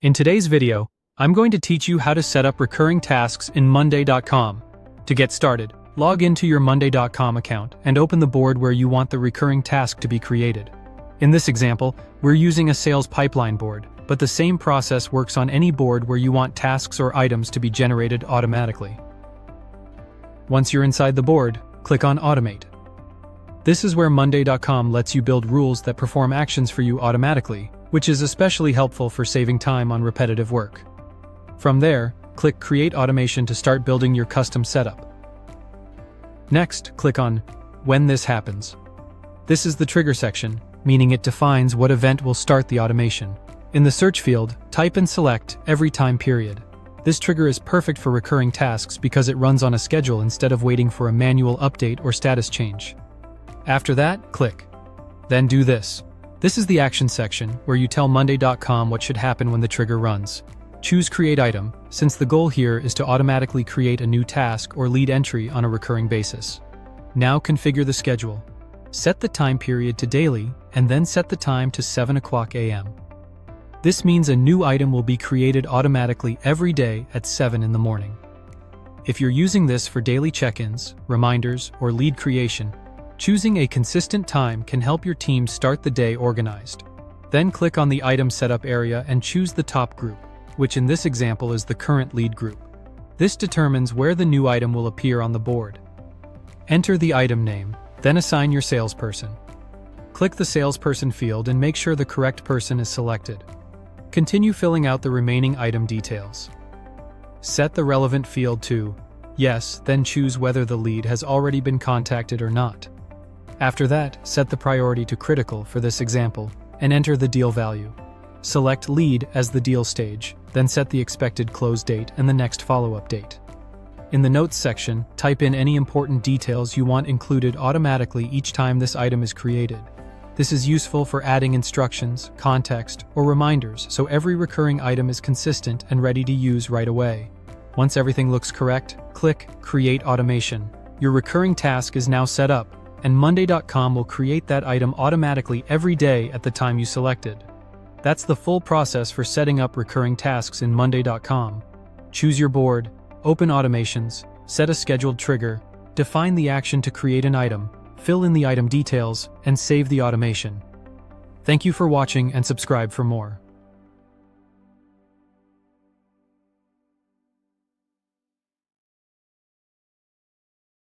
In today's video, I'm going to teach you how to set up recurring tasks in Monday.com. To get started, log into your Monday.com account and open the board where you want the recurring task to be created. In this example, we're using a sales pipeline board, but the same process works on any board where you want tasks or items to be generated automatically. Once you're inside the board, click on Automate. This is where Monday.com lets you build rules that perform actions for you automatically, which is especially helpful for saving time on repetitive work. From there, click Create Automation to start building your custom setup. Next, click on When this happens. This is the trigger section, meaning it defines what event will start the automation. In the search field, type and select every time period. This trigger is perfect for recurring tasks because it runs on a schedule instead of waiting for a manual update or status change. After that, click. Then do this. This is the action section, where you tell Monday.com what should happen when the trigger runs. Choose Create Item, since the goal here is to automatically create a new task or lead entry on a recurring basis. Now configure the schedule. Set the time period to daily, and then set the time to 7 o'clock a.m. This means a new item will be created automatically every day at 7 in the morning. If you're using this for daily check-ins, reminders, or lead creation, choosing a consistent time can help your team start the day organized. Then click on the Item Setup area and choose the top group, which in this example is the current lead group. This determines where the new item will appear on the board. Enter the item name, then assign your salesperson. Click the salesperson field and make sure the correct person is selected. Continue filling out the remaining item details. Set the relevant field to Yes, then choose whether the lead has already been contacted or not. After that, set the priority to critical for this example, and enter the deal value. Select lead as the deal stage, then set the expected close date and the next follow-up date. In the notes section, type in any important details you want included automatically each time this item is created. This is useful for adding instructions, context, or reminders so every recurring item is consistent and ready to use right away. Once everything looks correct, click Create Automation. Your recurring task is now set up, and Monday.com will create that item automatically every day at the time you selected. That's the full process for setting up recurring tasks in Monday.com. Choose your board, open automations, set a scheduled trigger, define the action to create an item, fill in the item details, and save the automation. Thank you for watching and subscribe for more.